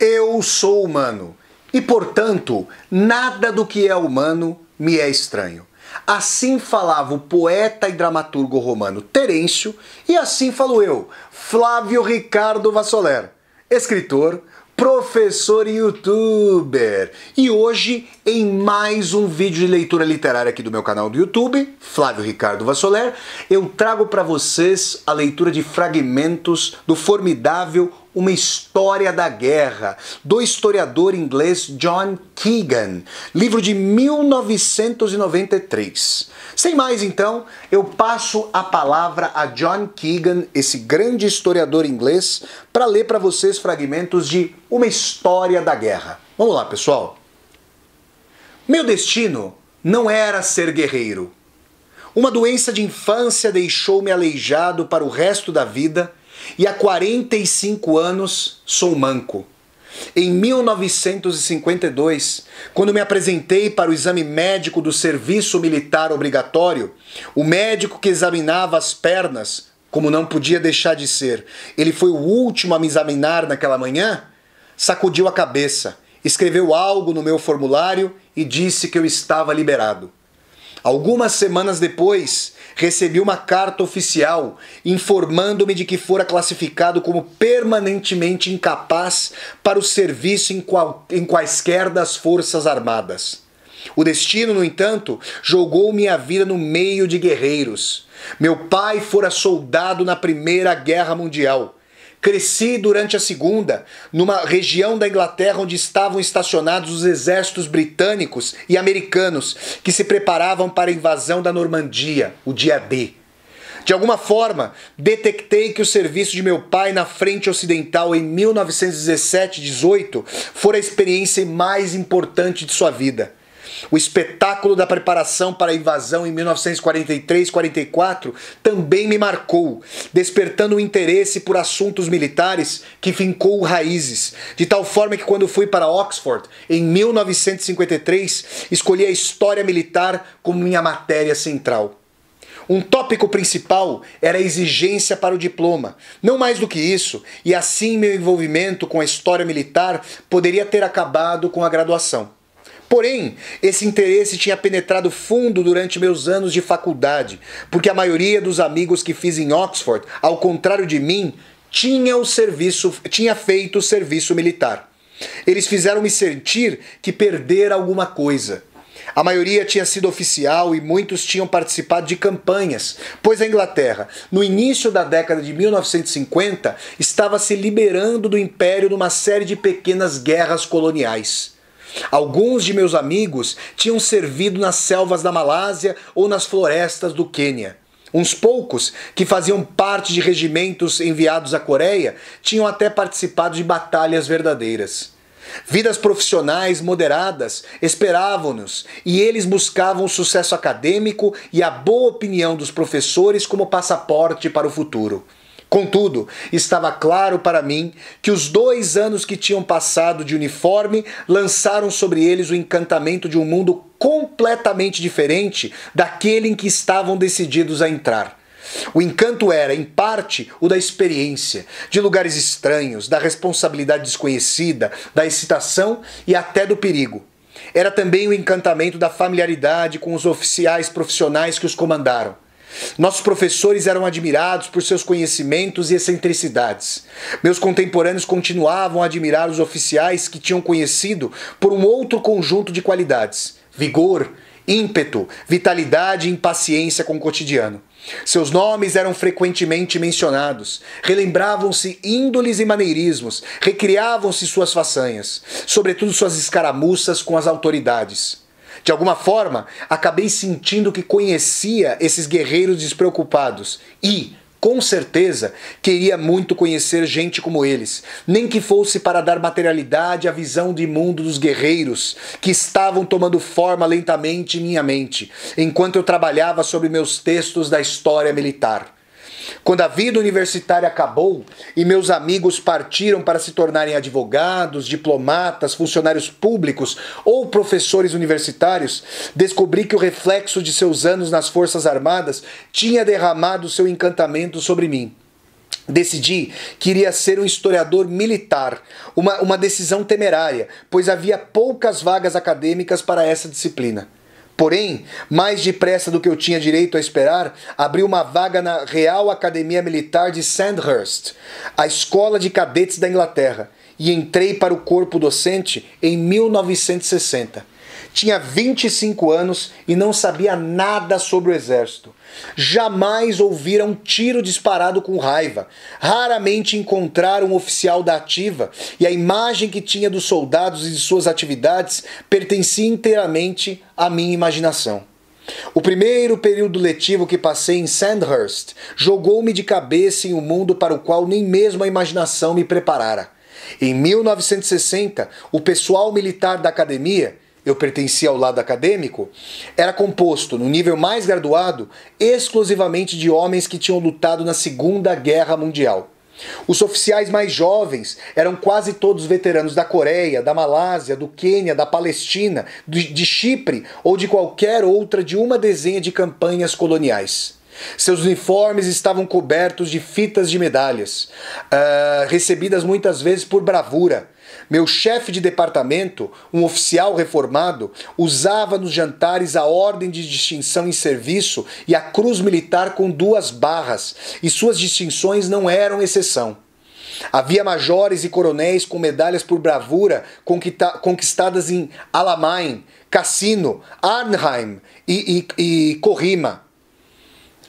Eu sou humano e, portanto, nada do que é humano me é estranho. Assim falava o poeta e dramaturgo romano Terêncio, e assim falo eu, Flávio Ricardo Vassoler, escritor, professor e youtuber. E hoje, em mais um vídeo de leitura literária aqui do meu canal do YouTube, Flávio Ricardo Vassoler, eu trago para vocês a leitura de fragmentos do formidável Uma História da Guerra, do historiador inglês John Keegan, livro de 1993. Sem mais, então, eu passo a palavra a John Keegan, esse grande historiador inglês, para ler para vocês fragmentos de Uma História da Guerra. Vamos lá, pessoal. Meu destino não era ser guerreiro. Uma doença de infância deixou-me aleijado para o resto da vida e há 45 anos sou manco. Em 1952, quando me apresentei para o exame médico do serviço militar obrigatório, o médico que examinava as pernas, como não podia deixar de ser, ele foi o último a me examinar naquela manhã, sacudiu a cabeça, escreveu algo no meu formulário e disse que eu estava liberado. Algumas semanas depois, recebi uma carta oficial informando-me de que fora classificado como permanentemente incapaz para o serviço em quaisquer das Forças Armadas. O destino, no entanto, jogou minha vida no meio de guerreiros. Meu pai fora soldado na Primeira Guerra Mundial. Cresci durante a Segunda, numa região da Inglaterra onde estavam estacionados os exércitos britânicos e americanos que se preparavam para a invasão da Normandia, o dia D. De alguma forma, detectei que o serviço de meu pai na frente ocidental em 1917-18 fora a experiência mais importante de sua vida. O espetáculo da preparação para a invasão em 1943-44 também me marcou, despertando um interesse por assuntos militares que fincou raízes, de tal forma que quando fui para Oxford, em 1953, escolhi a história militar como minha matéria central. Um tópico principal era a exigência para o diploma, não mais do que isso, e assim meu envolvimento com a história militar poderia ter acabado com a graduação. Porém, esse interesse tinha penetrado fundo durante meus anos de faculdade, porque a maioria dos amigos que fiz em Oxford, ao contrário de mim, tinha feito o serviço militar. Eles fizeram-me sentir que perdera alguma coisa. A maioria tinha sido oficial e muitos tinham participado de campanhas, pois a Inglaterra, no início da década de 1950, estava se liberando do império numa série de pequenas guerras coloniais. Alguns de meus amigos tinham servido nas selvas da Malásia ou nas florestas do Quênia. Uns poucos, que faziam parte de regimentos enviados à Coreia, tinham até participado de batalhas verdadeiras. Vidas profissionais moderadas esperavam-nos e eles buscavam o sucesso acadêmico e a boa opinião dos professores como passaporte para o futuro. Contudo, estava claro para mim que os 2 anos que tinham passado de uniforme lançaram sobre eles o encantamento de um mundo completamente diferente daquele em que estavam decididos a entrar. O encanto era, em parte, o da experiência, de lugares estranhos, da responsabilidade desconhecida, da excitação e até do perigo. Era também o encantamento da familiaridade com os oficiais profissionais que os comandaram. Nossos professores eram admirados por seus conhecimentos e excentricidades. Meus contemporâneos continuavam a admirar os oficiais que tinham conhecido por um outro conjunto de qualidades: vigor, ímpeto, vitalidade e impaciência com o cotidiano. Seus nomes eram frequentemente mencionados, relembravam-se índoles e maneirismos, recriavam-se suas façanhas, sobretudo suas escaramuças com as autoridades. De alguma forma, acabei sentindo que conhecia esses guerreiros despreocupados e, com certeza, queria muito conhecer gente como eles, nem que fosse para dar materialidade à visão de mundo dos guerreiros que estavam tomando forma lentamente em minha mente, enquanto eu trabalhava sobre meus textos da história militar. Quando a vida universitária acabou e meus amigos partiram para se tornarem advogados, diplomatas, funcionários públicos ou professores universitários, descobri que o reflexo de seus anos nas Forças Armadas tinha derramado seu encantamento sobre mim. Decidi que iria ser um historiador militar, uma decisão temerária, pois havia poucas vagas acadêmicas para essa disciplina. Porém, mais depressa do que eu tinha direito a esperar, abri uma vaga na Real Academia Militar de Sandhurst, a escola de cadetes da Inglaterra, e entrei para o corpo docente em 1960. Tinha 25 anos e não sabia nada sobre o exército. Jamais ouvira um tiro disparado com raiva. Raramente encontrara um oficial da ativa e a imagem que tinha dos soldados e de suas atividades pertencia inteiramente à minha imaginação. O primeiro período letivo que passei em Sandhurst jogou-me de cabeça em um mundo para o qual nem mesmo a imaginação me preparara. Em 1960, o pessoal militar da academia, eu pertencia ao lado acadêmico, era composto, no nível mais graduado, exclusivamente de homens que tinham lutado na Segunda Guerra Mundial. Os oficiais mais jovens eram quase todos veteranos da Coreia, da Malásia, do Quênia, da Palestina, de Chipre ou de qualquer outra de uma dezena de campanhas coloniais. Seus uniformes estavam cobertos de fitas de medalhas, recebidas muitas vezes por bravura. Meu chefe de departamento, um oficial reformado, usava nos jantares a ordem de distinção em serviço e a cruz militar com 2 barras, e suas distinções não eram exceção. Havia majores e coronéis com medalhas por bravura conquistadas em Alamein, Cassino, Arnhem e Kohima.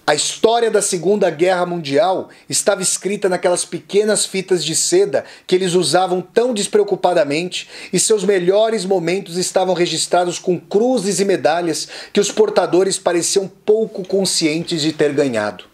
A história da Segunda Guerra Mundial estava escrita naquelas pequenas fitas de seda que eles usavam tão despreocupadamente, e seus melhores momentos estavam registrados com cruzes e medalhas que os portadores pareciam pouco conscientes de ter ganhado.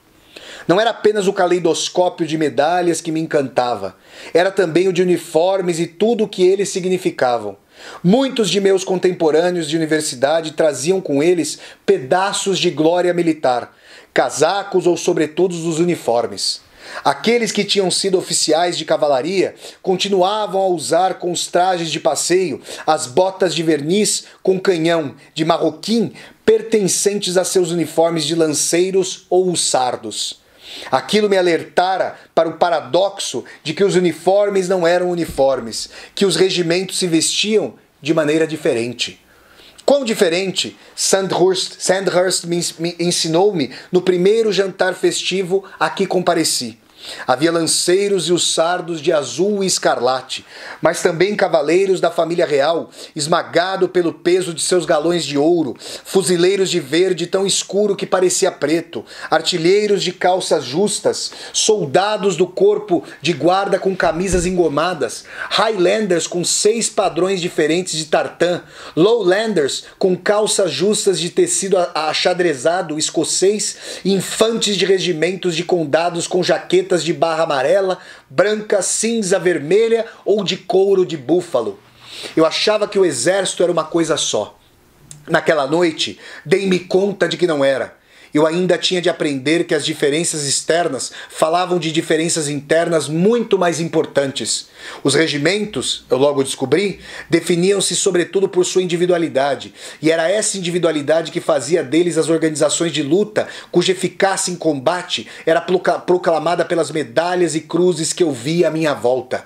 Não era apenas o caleidoscópio de medalhas que me encantava, era também o de uniformes e tudo o que eles significavam. Muitos de meus contemporâneos de universidade traziam com eles pedaços de glória militar, casacos ou sobretudos dos uniformes. Aqueles que tinham sido oficiais de cavalaria continuavam a usar com os trajes de passeio as botas de verniz com canhão de marroquim pertencentes a seus uniformes de lanceiros ou hussardos. Aquilo me alertara para o paradoxo de que os uniformes não eram uniformes, que os regimentos se vestiam de maneira diferente. Quão diferente Sandhurst me ensinou-me no primeiro jantar festivo a que compareci. Havia lanceiros e hussardos de azul e escarlate, mas também cavaleiros da família real, esmagado pelo peso de seus galões de ouro, fuzileiros de verde tão escuro que parecia preto, artilheiros de calças justas, soldados do corpo de guarda com camisas engomadas, Highlanders com 6 padrões diferentes de tartan, Lowlanders com calças justas de tecido achadrezado escocês e infantes de regimentos de condados com jaquetas de barra amarela, branca, cinza, vermelha ou de couro de búfalo. Eu achava que o exército era uma coisa só. Naquela noite, dei-me conta de que não era. Eu ainda tinha de aprender que as diferenças externas falavam de diferenças internas muito mais importantes. Os regimentos, eu logo descobri, definiam-se sobretudo por sua individualidade, e era essa individualidade que fazia deles as organizações de luta, cuja eficácia em combate era proclamada pelas medalhas e cruzes que eu via à minha volta.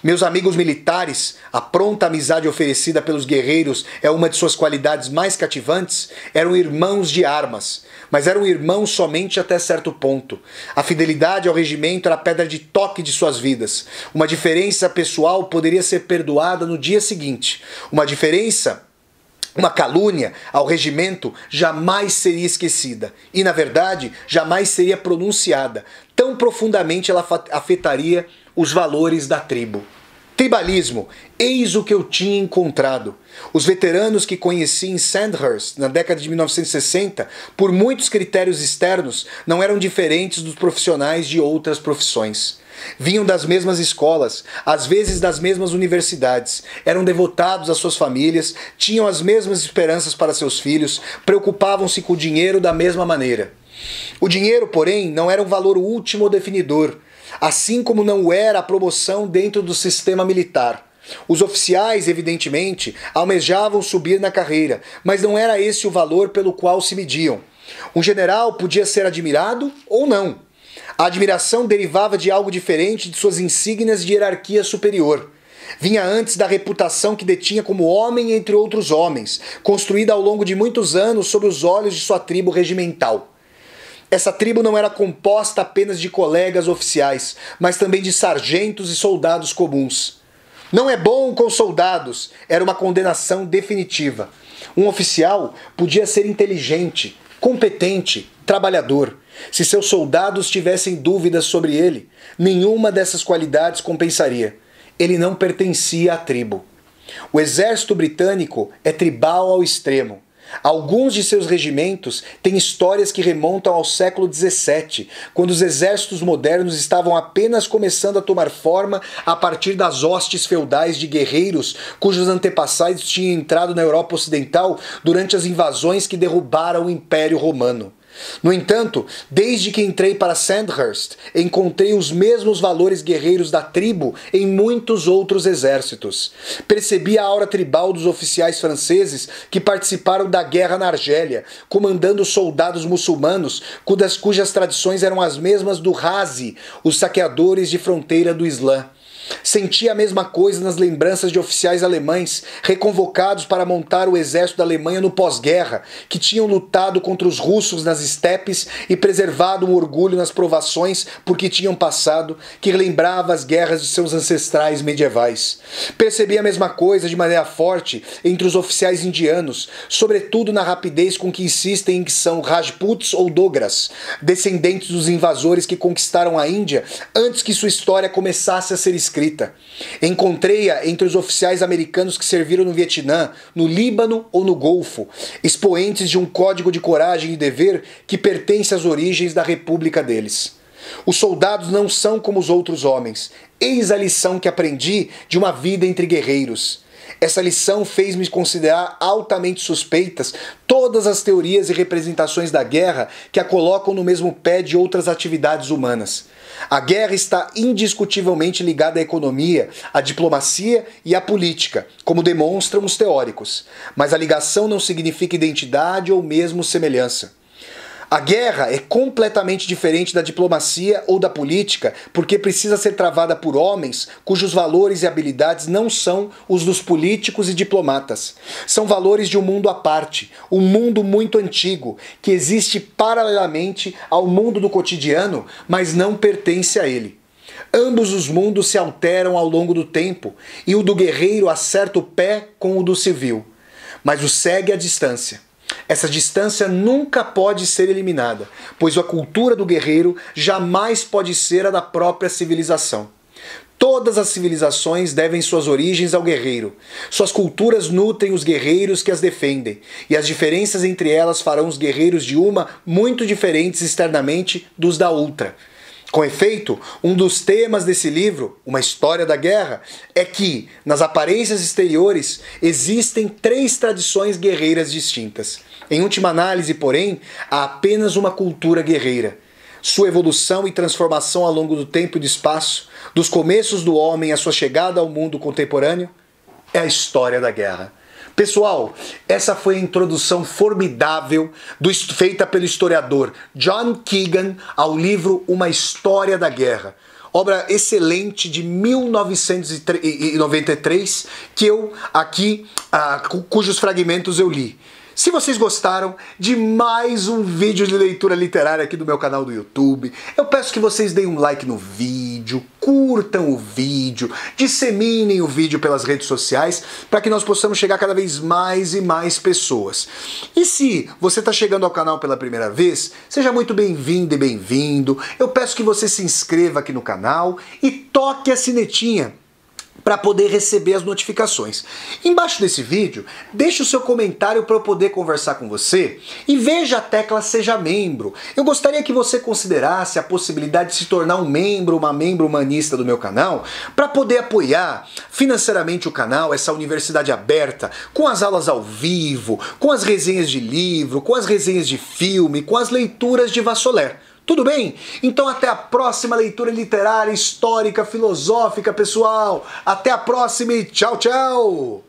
Meus amigos militares, a pronta amizade oferecida pelos guerreiros é uma de suas qualidades mais cativantes, eram irmãos de armas, mas eram irmãos somente até certo ponto. A fidelidade ao regimento era a pedra de toque de suas vidas. Uma diferença pessoal poderia ser perdoada no dia seguinte. Uma calúnia ao regimento jamais seria esquecida e, na verdade, jamais seria pronunciada. Tão profundamente ela afetaria os valores da tribo. Tribalismo, eis o que eu tinha encontrado. Os veteranos que conheci em Sandhurst na década de 1960, por muitos critérios externos, não eram diferentes dos profissionais de outras profissões. Vinham das mesmas escolas, às vezes das mesmas universidades, eram devotados às suas famílias, tinham as mesmas esperanças para seus filhos, preocupavam-se com o dinheiro da mesma maneira. O dinheiro, porém, não era um valor último ou definidor, assim como não o era a promoção dentro do sistema militar. Os oficiais, evidentemente, almejavam subir na carreira, mas não era esse o valor pelo qual se mediam. Um general podia ser admirado ou não. A admiração derivava de algo diferente de suas insígnias de hierarquia superior. Vinha antes da reputação que detinha como homem entre outros homens, construída ao longo de muitos anos sob os olhos de sua tribo regimental. Essa tribo não era composta apenas de colegas oficiais, mas também de sargentos e soldados comuns. Não é bom com soldados, era uma condenação definitiva. Um oficial podia ser inteligente, competente, trabalhador. Se seus soldados tivessem dúvidas sobre ele, nenhuma dessas qualidades compensaria. Ele não pertencia à tribo. O exército britânico é tribal ao extremo. Alguns de seus regimentos têm histórias que remontam ao século XVII, quando os exércitos modernos estavam apenas começando a tomar forma a partir das hostes feudais de guerreiros cujos antepassados tinham entrado na Europa Ocidental durante as invasões que derrubaram o Império Romano. No entanto, desde que entrei para Sandhurst, encontrei os mesmos valores guerreiros da tribo em muitos outros exércitos. Percebi a aura tribal dos oficiais franceses que participaram da guerra na Argélia, comandando soldados muçulmanos cujas tradições eram as mesmas do Ghazi, os saqueadores de fronteira do Islã. Senti a mesma coisa nas lembranças de oficiais alemães reconvocados para montar o exército da Alemanha no pós-guerra, que tinham lutado contra os russos nas estepes e preservado um orgulho nas provações por que tinham passado, que lembrava as guerras de seus ancestrais medievais. Percebi a mesma coisa de maneira forte entre os oficiais indianos, sobretudo na rapidez com que insistem em que são Rajputs ou Dogras, descendentes dos invasores que conquistaram a Índia antes que sua história começasse a ser escrita. Encontrei-a entre os oficiais americanos que serviram no Vietnã, no Líbano ou no Golfo, expoentes de um código de coragem e dever que pertence às origens da república deles. Os soldados não são como os outros homens. Eis a lição que aprendi de uma vida entre guerreiros. Essa lição fez-me considerar altamente suspeitas todas as teorias e representações da guerra que a colocam no mesmo pé de outras atividades humanas. A guerra está indiscutivelmente ligada à economia, à diplomacia e à política, como demonstram os teóricos. Mas a ligação não significa identidade ou mesmo semelhança. A guerra é completamente diferente da diplomacia ou da política porque precisa ser travada por homens cujos valores e habilidades não são os dos políticos e diplomatas. São valores de um mundo à parte, um mundo muito antigo, que existe paralelamente ao mundo do cotidiano, mas não pertence a ele. Ambos os mundos se alteram ao longo do tempo e o do guerreiro acerta o pé com o do civil, mas o segue à distância. Essa distância nunca pode ser eliminada, pois a cultura do guerreiro jamais pode ser a da própria civilização. Todas as civilizações devem suas origens ao guerreiro. Suas culturas nutrem os guerreiros que as defendem, e as diferenças entre elas farão os guerreiros de uma muito diferentes externamente dos da outra. Com efeito, um dos temas desse livro, Uma História da Guerra, é que, nas aparências exteriores, existem 3 tradições guerreiras distintas. Em última análise, porém, há apenas uma cultura guerreira. Sua evolução e transformação ao longo do tempo e do espaço, dos começos do homem à sua chegada ao mundo contemporâneo, é a história da guerra. Pessoal, essa foi a introdução formidável feita pelo historiador John Keegan ao livro Uma História da Guerra. Obra excelente de 1993, que cujos fragmentos eu li. Se vocês gostaram de mais um vídeo de leitura literária aqui do meu canal do YouTube, eu peço que vocês deem um like no vídeo, curtam o vídeo, disseminem o vídeo pelas redes sociais para que nós possamos chegar cada vez mais e mais pessoas. E se você está chegando ao canal pela primeira vez, seja muito bem-vindo e bem-vindo. Eu peço que você se inscreva aqui no canal e toque a sinetinha para poder receber as notificações. Embaixo desse vídeo, deixe o seu comentário para eu poder conversar com você e veja a tecla Seja Membro. Eu gostaria que você considerasse a possibilidade de se tornar um membro, uma membro humanista do meu canal, para poder apoiar financeiramente o canal, essa universidade aberta, com as aulas ao vivo, com as resenhas de livro, com as resenhas de filme, com as leituras de Vassoler. Tudo bem? Então até a próxima leitura literária, histórica, filosófica, pessoal. Até a próxima e tchau, tchau!